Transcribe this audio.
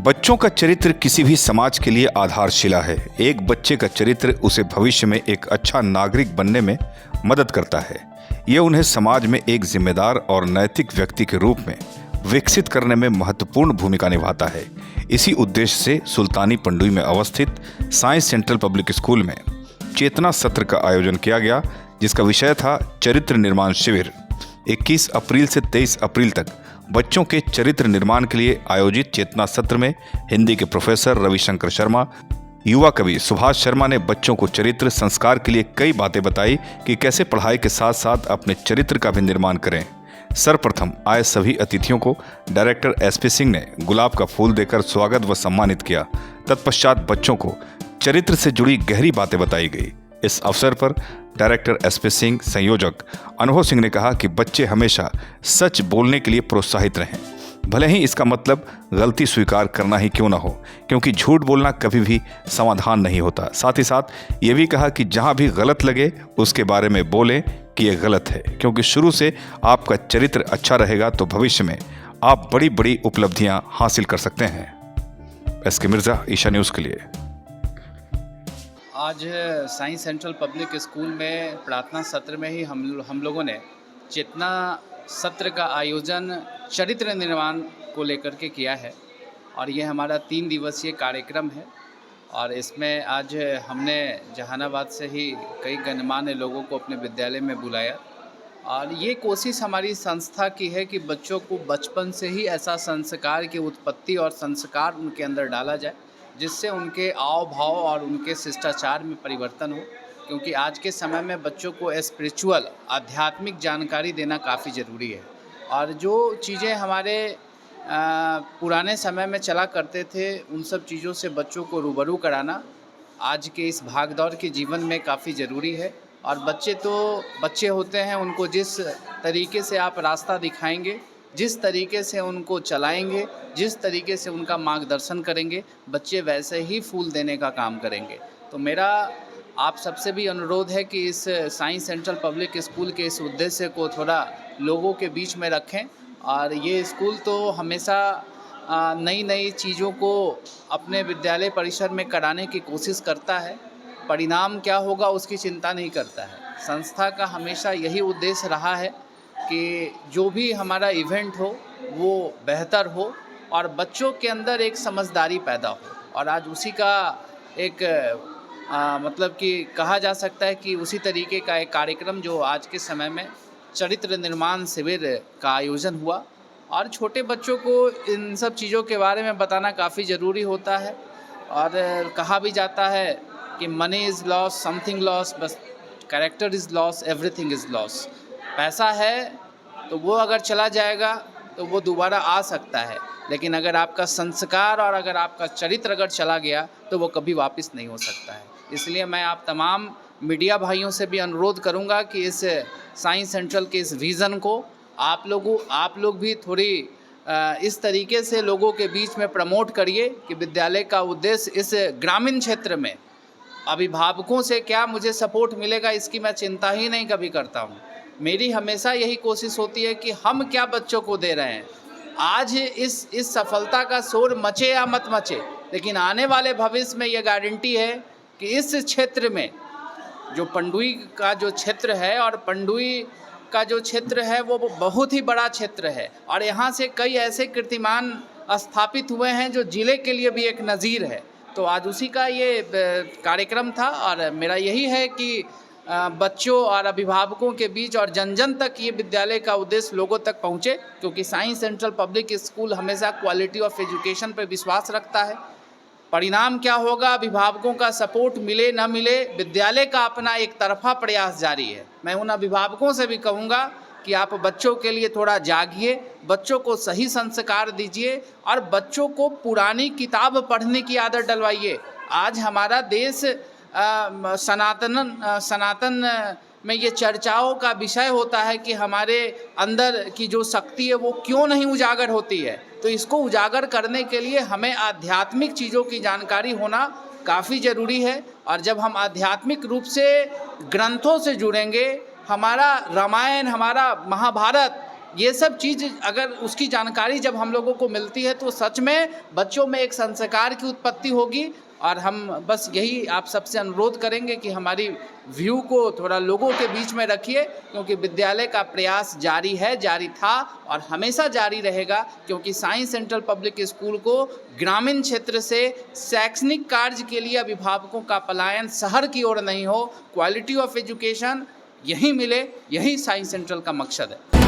बच्चों का चरित्र किसी भी समाज के लिए आधारशिला है। एक बच्चे का चरित्र उसे भविष्य में एक अच्छा नागरिक बनने में मदद करता है। यह उन्हें समाज में एक जिम्मेदार और नैतिक व्यक्ति के रूप में विकसित करने में महत्वपूर्ण भूमिका निभाता है। इसी उद्देश्य से सुल्तानी पंडुई में अवस्थित साइंस सेंट्रल पब्लिक स्कूल में चेतना सत्र का आयोजन किया गया, जिसका विषय था चरित्र निर्माण शिविर। 21 अप्रैल से 23 अप्रैल तक बच्चों के चरित्र निर्माण के लिए आयोजित चेतना सत्र में हिंदी के प्रोफेसर रविशंकर शर्मा, युवा कवि सुभाष शर्मा ने बच्चों को चरित्र संस्कार के लिए कई बातें बताई कि कैसे पढ़ाई के साथ साथ अपने चरित्र का भी निर्माण करें। सर्वप्रथम आए सभी अतिथियों को डायरेक्टर एसपी सिंह ने गुलाब का फूल देकर स्वागत व सम्मानित किया। तत्पश्चात बच्चों को चरित्र से जुड़ी गहरी बातें बताई गई। इस अवसर पर डायरेक्टर एसपी सिंह, संयोजक अनुभव सिंह ने कहा कि बच्चे हमेशा सच बोलने के लिए प्रोत्साहित रहें, भले ही इसका मतलब गलती स्वीकार करना ही क्यों ना हो, क्योंकि झूठ बोलना कभी भी समाधान नहीं होता। साथ ही साथ ये भी कहा कि जहां भी गलत लगे उसके बारे में बोलें कि ये गलत है, क्योंकि शुरू से आपका चरित्र अच्छा रहेगा तो भविष्य में आप बड़ी बड़ी उपलब्धियां हासिल कर सकते हैं। एसके मिर्जा, ईशा न्यूज़ के लिए। आज साइंस सेंट्रल पब्लिक स्कूल में प्रार्थना सत्र में ही हम लोगों ने चेतना सत्र का आयोजन चरित्र निर्माण को लेकर के किया है और ये हमारा 3 दिवसीय कार्यक्रम है। और इसमें आज हमने जहानाबाद से ही कई गणमान्य लोगों को अपने विद्यालय में बुलाया और ये कोशिश हमारी संस्था की है कि बच्चों को बचपन से ही ऐसा संस्कार की उत्पत्ति और संस्कार उनके अंदर डाला जाए जिससे उनके आव भाव और उनके शिष्टाचार में परिवर्तन हो, क्योंकि आज के समय में बच्चों को स्पिरिचुअल आध्यात्मिक जानकारी देना काफ़ी ज़रूरी है। और जो चीज़ें हमारे पुराने समय में चला करते थे उन सब चीज़ों से बच्चों को रूबरू कराना आज के इस भागदौड़ के जीवन में काफ़ी ज़रूरी है। और बच्चे तो बच्चे होते हैं, उनको जिस तरीके से आप रास्ता दिखाएंगे, जिस तरीके से उनको चलाएंगे, जिस तरीके से उनका मार्गदर्शन करेंगे, बच्चे वैसे ही फूल देने का काम करेंगे। तो मेरा आप सबसे भी अनुरोध है कि इस साइंस सेंट्रल पब्लिक स्कूल के इस उद्देश्य को थोड़ा लोगों के बीच में रखें। और ये स्कूल तो हमेशा नई नई चीज़ों को अपने विद्यालय परिसर में कराने की कोशिश करता है। परिणाम क्या होगा उसकी चिंता नहीं करता है। संस्था का हमेशा यही उद्देश्य रहा है कि जो भी हमारा इवेंट हो वो बेहतर हो और बच्चों के अंदर एक समझदारी पैदा हो। और आज उसी का एक मतलब कि कहा जा सकता है कि उसी तरीके का एक कार्यक्रम जो आज के समय में चरित्र निर्माण शिविर का आयोजन हुआ। और छोटे बच्चों को इन सब चीज़ों के बारे में बताना काफ़ी ज़रूरी होता है। और कहा भी जाता है कि money is loss, something loss, बस character is loss, everything is loss. पैसा है तो वो अगर चला जाएगा तो वो दोबारा आ सकता है, लेकिन अगर आपका संस्कार और अगर आपका चरित्र अगर चला गया तो वो कभी वापस नहीं हो सकता है। इसलिए मैं आप तमाम मीडिया भाइयों से भी अनुरोध करूंगा कि इस साइंस सेंट्रल के इस विज़न को आप लोग भी थोड़ी इस तरीके से लोगों के बीच में प्रमोट करिए कि विद्यालय का उद्देश्य इस ग्रामीण क्षेत्र में अभिभावकों से क्या मुझे सपोर्ट मिलेगा इसकी मैं चिंता ही नहीं कभी करता हूँ। मेरी हमेशा यही कोशिश होती है कि हम क्या बच्चों को दे रहे हैं। आज इस सफलता का शोर मचे या मत मचे, लेकिन आने वाले भविष्य में ये गारंटी है कि इस क्षेत्र में जो पंडुई का जो क्षेत्र है और पंडुई का जो क्षेत्र है वो बहुत ही बड़ा क्षेत्र है और यहाँ से कई ऐसे कीर्तिमान स्थापित हुए हैं जो ज़िले के लिए भी एक नज़ीर है। तो आज उसी का ये कार्यक्रम था और मेरा यही है कि बच्चों और अभिभावकों के बीच और जन जन तक ये विद्यालय का उद्देश्य लोगों तक पहुँचे, क्योंकि साइंस सेंट्रल पब्लिक स्कूल हमेशा क्वालिटी ऑफ एजुकेशन पर विश्वास रखता है। परिणाम क्या होगा, अभिभावकों का सपोर्ट मिले न मिले, विद्यालय का अपना एक तरफा प्रयास जारी है। मैं उन अभिभावकों से भी कहूँगा कि आप बच्चों के लिए थोड़ा जागिए, बच्चों को सही संस्कार दीजिए और बच्चों को पुरानी किताब पढ़ने की आदत डलवाइए। आज हमारा देश सनातन में ये चर्चाओं का विषय होता है कि हमारे अंदर की जो शक्ति है वो क्यों नहीं उजागर होती है। तो इसको उजागर करने के लिए हमें आध्यात्मिक चीज़ों की जानकारी होना काफ़ी ज़रूरी है। और जब हम आध्यात्मिक रूप से ग्रंथों से जुड़ेंगे, हमारा रामायण, हमारा महाभारत ये सब चीज़ अगर उसकी जानकारी जब हम लोगों को मिलती है तो सच में बच्चों में एक संस्कार की उत्पत्ति होगी। और हम बस यही आप सबसे अनुरोध करेंगे कि हमारी व्यू को थोड़ा लोगों के बीच में रखिए, क्योंकि विद्यालय का प्रयास जारी है, जारी था और हमेशा जारी रहेगा, क्योंकि साई सेंट्रल पब्लिक स्कूल को ग्रामीण क्षेत्र से शैक्षणिक कार्य के लिए अभिभावकों का पलायन शहर की ओर नहीं हो, क्वालिटी ऑफ एजुकेशन यहीं मिले, यही साई सेंट्रल का मकसद है।